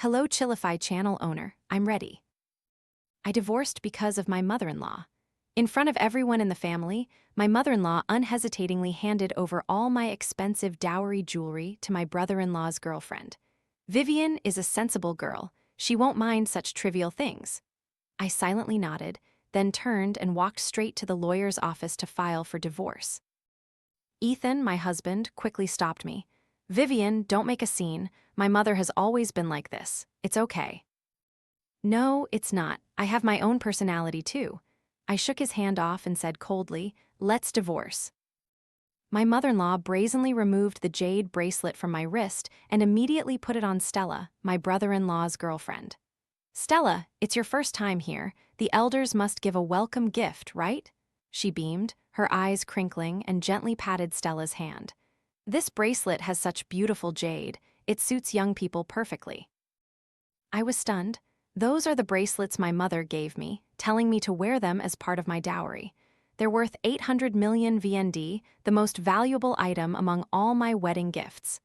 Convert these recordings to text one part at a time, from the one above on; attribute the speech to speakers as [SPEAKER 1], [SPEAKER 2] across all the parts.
[SPEAKER 1] Hello, Chillify channel owner, I'm ready. I divorced because of my mother-in-law. In front of everyone in the family, my mother-in-law unhesitatingly handed over all my expensive dowry jewelry to my brother-in-law's girlfriend. Vivian is a sensible girl. She won't mind such trivial things. I silently nodded, then turned and walked straight to the lawyer's office to file for divorce. Ethan, my husband, quickly stopped me. Vivian, don't make a scene. My mother has always been like this. It's okay. No, it's not. I have my own personality too. I shook his hand off and said coldly, let's divorce. My mother-in-law brazenly removed the jade bracelet from my wrist and immediately put it on Stella, my brother-in-law's girlfriend. Stella, it's your first time here. The elders must give a welcome gift, right? She beamed, her eyes crinkling, and gently patted Stella's hand. This bracelet has such beautiful jade. It suits young people perfectly. I was stunned. Those are the bracelets my mother gave me, telling me to wear them as part of my dowry. They're worth 800 million VND, the most valuable item among all my wedding gifts.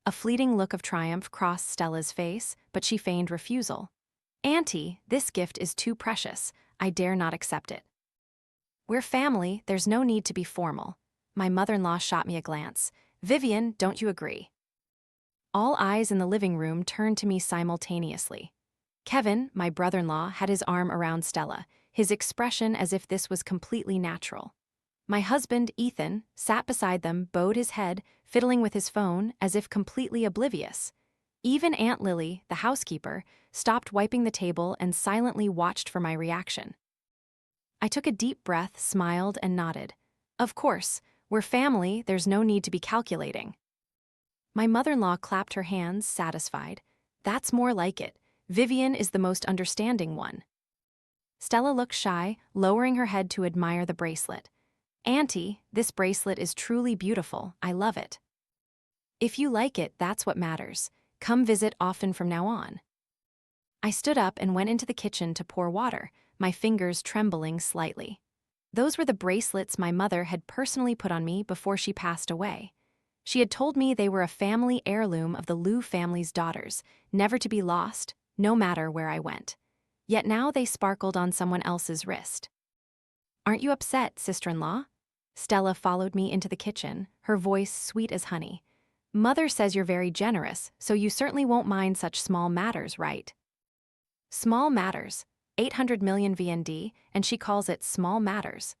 [SPEAKER 1] A fleeting look of triumph crossed Stella's face, but she feigned refusal. Auntie, this gift is too precious. I dare not accept it. We're family, there's no need to be formal. My mother-in-law shot me a glance. Vivian, don't you agree? All eyes in the living room turned to me simultaneously. Kevin, my brother-in-law, had his arm around Stella, his expression as if this was completely natural. My husband, Ethan, sat beside them, bowed his head, fiddling with his phone, as if completely oblivious. Even Aunt Lily, the housekeeper, stopped wiping the table and silently watched for my reaction. I took a deep breath, smiled, and nodded. Of course, we're family, there's no need to be calculating. My mother-in-law clapped her hands, satisfied. That's more like it. Vivian is the most understanding one. Stella looked shy, lowering her head to admire the bracelet. Auntie, this bracelet is truly beautiful. I love it. If you like it, that's what matters. Come visit often from now on. I stood up and went into the kitchen to pour water, my fingers trembling slightly. Those were the bracelets my mother had personally put on me before she passed away. She had told me they were a family heirloom of the Liu family's daughters, never to be lost, no matter where I went. Yet now they sparkled on someone else's wrist. Aren't you upset, sister-in-law? Stella followed me into the kitchen, her voice sweet as honey. Mother says you're very generous, so you certainly won't mind such small matters, right? Small matters. 800 million VND, and she calls it small matters.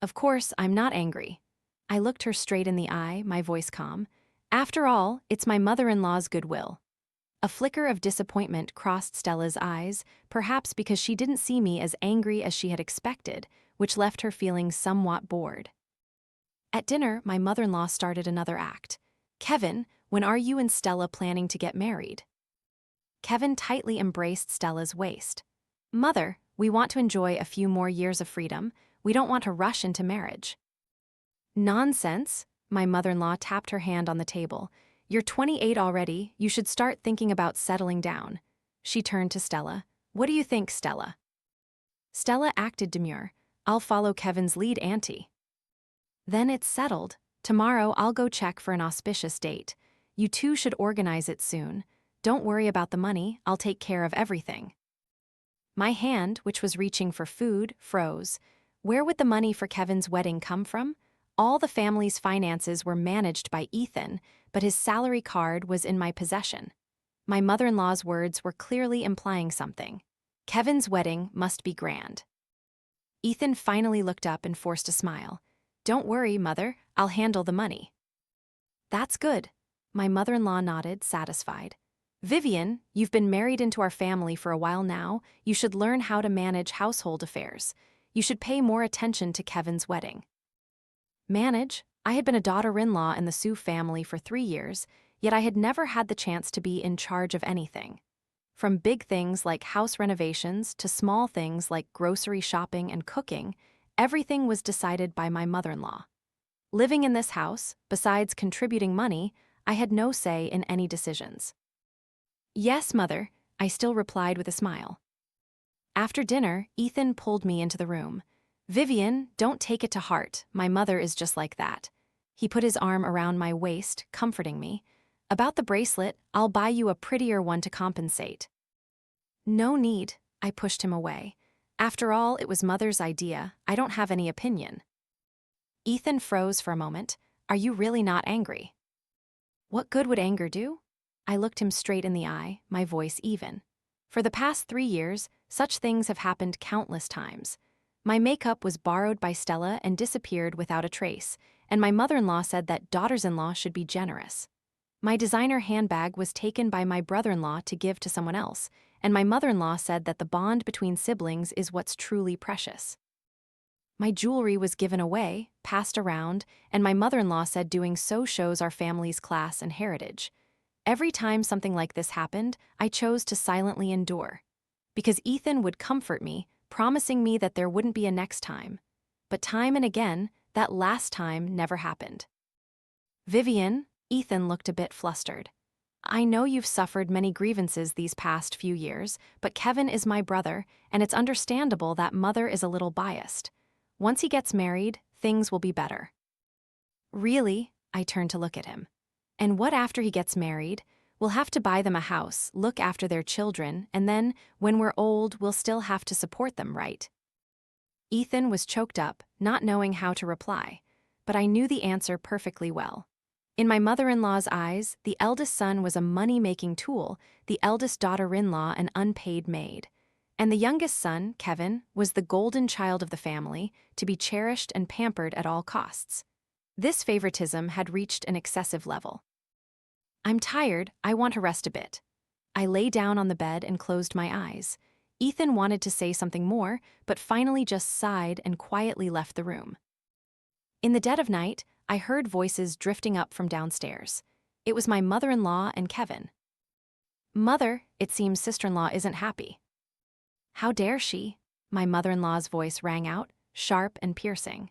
[SPEAKER 1] Of course, I'm not angry. I looked her straight in the eye, my voice calm. After all, it's my mother-in-law's goodwill. A flicker of disappointment crossed Stella's eyes, perhaps because she didn't see me as angry as she had expected, which left her feeling somewhat bored. At dinner, my mother-in-law started another act. Kevin, when are you and Stella planning to get married? Kevin tightly embraced Stella's waist. Mother, we want to enjoy a few more years of freedom. We don't want to rush into marriage. Nonsense, my mother-in-law tapped her hand on the table. You're 28 already, you should start thinking about settling down. She turned to Stella. What do you think, Stella? Stella acted demure. I'll follow Kevin's lead, Auntie. Then it's settled. Tomorrow I'll go check for an auspicious date. You two should organize it soon. Don't worry about the money, I'll take care of everything. My hand, which was reaching for food, froze. Where would the money for Kevin's wedding come from? All the family's finances were managed by Ethan, but his salary card was in my possession. My mother-in-law's words were clearly implying something. Kevin's wedding must be grand. Ethan finally looked up and forced a smile. Don't worry, Mother, I'll handle the money. That's good. My mother-in-law nodded, satisfied. Vivian, you've been married into our family for a while now. You should learn how to manage household affairs. You should pay more attention to Kevin's wedding. Manage? I had been a daughter-in-law in the Sue family for 3 years, yet I had never had the chance to be in charge of anything. From big things like house renovations to small things like grocery shopping and cooking, everything was decided by my mother-in-law. Living in this house, besides contributing money, I had no say in any decisions. Yes, Mother, I still replied with a smile. After dinner, Ethan pulled me into the room. Vivian, don't take it to heart, my mother is just like that. He put his arm around my waist, comforting me. About the bracelet, I'll buy you a prettier one to compensate. No need, I pushed him away. After all, it was Mother's idea. I don't have any opinion. Ethan froze for a moment. Are you really not angry? What good would anger do? I looked him straight in the eye, my voice even. For the past 3 years, such things have happened countless times. My makeup was borrowed by Stella and disappeared without a trace, and my mother-in-law said that daughters-in-law should be generous. My designer handbag was taken by my brother-in-law to give to someone else, and my mother-in-law said that the bond between siblings is what's truly precious. My jewelry was given away, passed around, and my mother-in-law said doing so shows our family's class and heritage. Every time something like this happened, I chose to silently endure. Because Ethan would comfort me, promising me that there wouldn't be a next time. But time and again, that last time never happened. Vivian, Ethan looked a bit flustered. I know you've suffered many grievances these past few years, but Kevin is my brother, and it's understandable that Mother is a little biased. Once he gets married, things will be better. Really? I turned to look at him. And what after he gets married? We'll have to buy them a house, look after their children, and then, when we're old, we'll still have to support them, right? Ethan was choked up, not knowing how to reply, but I knew the answer perfectly well. In my mother-in-law's eyes, the eldest son was a money-making tool, the eldest daughter-in-law an unpaid maid. And the youngest son, Kevin, was the golden child of the family, to be cherished and pampered at all costs. This favoritism had reached an excessive level. I'm tired, I want to rest a bit. I lay down on the bed and closed my eyes. Ethan wanted to say something more, but finally just sighed and quietly left the room. In the dead of night, I heard voices drifting up from downstairs. It was my mother-in-law and Kevin. Mother, it seems sister-in-law isn't happy. How dare she? My mother-in-law's voice rang out, sharp and piercing.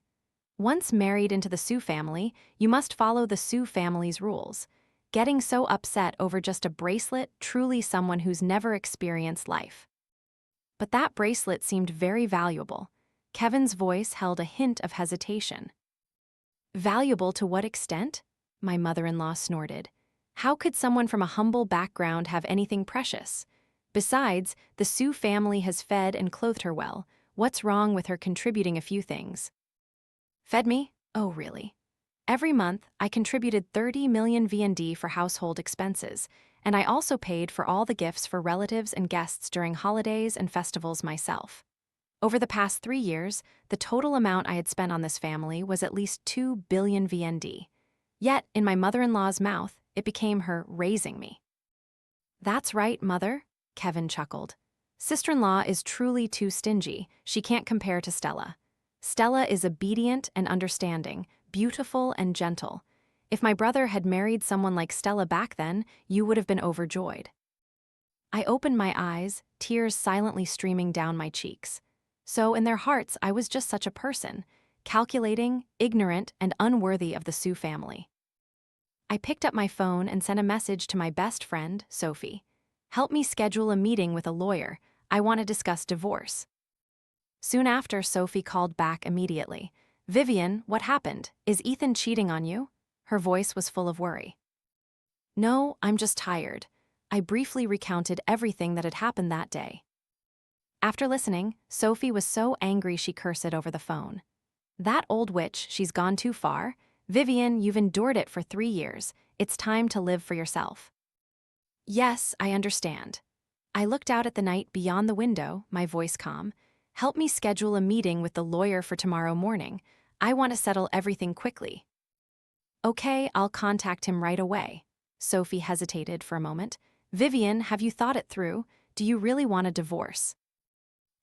[SPEAKER 1] Once married into the Sue family, you must follow the Sue family's rules. Getting so upset over just a bracelet, truly someone who's never experienced life. But that bracelet seemed very valuable. Kevin's voice held a hint of hesitation. Valuable to what extent? My mother-in-law snorted. How could someone from a humble background have anything precious? Besides, the Sue family has fed and clothed her well. What's wrong with her contributing a few things? Fed me? Oh, really? Every month, I contributed 30 million VND for household expenses, and I also paid for all the gifts for relatives and guests during holidays and festivals myself. Over the past 3 years, the total amount I had spent on this family was at least 2 billion VND. Yet, in my mother-in-law's mouth, it became her raising me. That's right, Mother, Kevin chuckled. Sister-in-law is truly too stingy. She can't compare to Stella. Stella is obedient and understanding, beautiful and gentle. If my brother had married someone like Stella back then, you would have been overjoyed. I opened my eyes, tears silently streaming down my cheeks. So in their hearts, I was just such a person, calculating, ignorant, and unworthy of the Sue family. I picked up my phone and sent a message to my best friend, Sophie. Help me schedule a meeting with a lawyer. I want to discuss divorce. Soon after, Sophie called back immediately. Vivian, what happened? Is Ethan cheating on you? Her voice was full of worry. No, I'm just tired. I briefly recounted everything that had happened that day. After listening, Sophie was so angry she cursed over the phone. That old witch, she's gone too far. Vivian, you've endured it for 3 years. It's time to live for yourself. Yes, I understand. I looked out at the night beyond the window, my voice calm. Help me schedule a meeting with the lawyer for tomorrow morning. I want to settle everything quickly. Okay, I'll contact him right away. Sophie hesitated for a moment. Vivian, have you thought it through? Do you really want a divorce?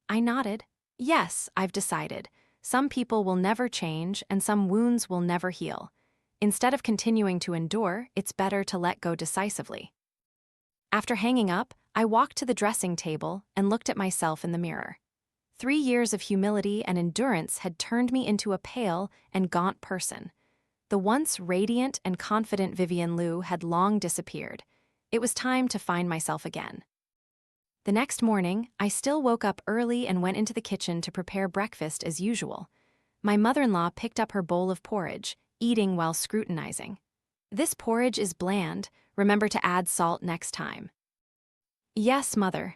[SPEAKER 1] I nodded. Yes, I've decided. Some people will never change, and some wounds will never heal. Instead of continuing to endure, it's better to let go decisively. After hanging up, I walked to the dressing table and looked at myself in the mirror. 3 years of humility and endurance had turned me into a pale and gaunt person. The once radiant and confident Vivian Liu had long disappeared. It was time to find myself again. The next morning, I still woke up early and went into the kitchen to prepare breakfast as usual. My mother-in-law picked up her bowl of porridge, eating while scrutinizing. This porridge is bland, Remember to add salt next time. Yes, Mother.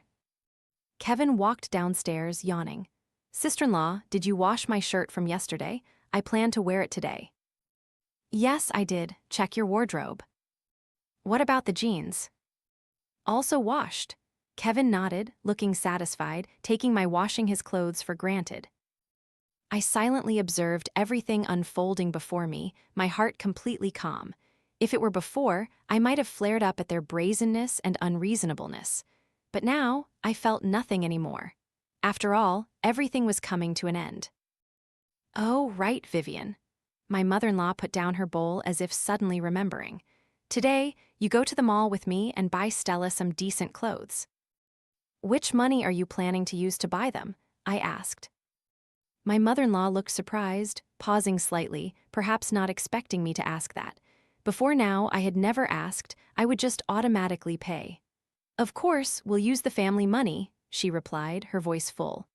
[SPEAKER 1] Kevin walked downstairs, yawning. Sister-in-law, did you wash my shirt from yesterday? I plan to wear it today. Yes, I did. Check your wardrobe. What about the jeans? Also washed. Kevin nodded, looking satisfied, taking my washing his clothes for granted. I silently observed everything unfolding before me, my heart completely calm. If it were before, I might have flared up at their brazenness and unreasonableness. But now, I felt nothing anymore. After all, everything was coming to an end. Oh, right, Vivian. My mother-in-law put down her bowl as if suddenly remembering. Today, you go to the mall with me and buy Stella some decent clothes. Which money are you planning to use to buy them? I asked. My mother-in-law looked surprised, pausing slightly, perhaps not expecting me to ask that. Before now, I had never asked, I would just automatically pay. Of course, we'll use the family money, she replied, her voice full.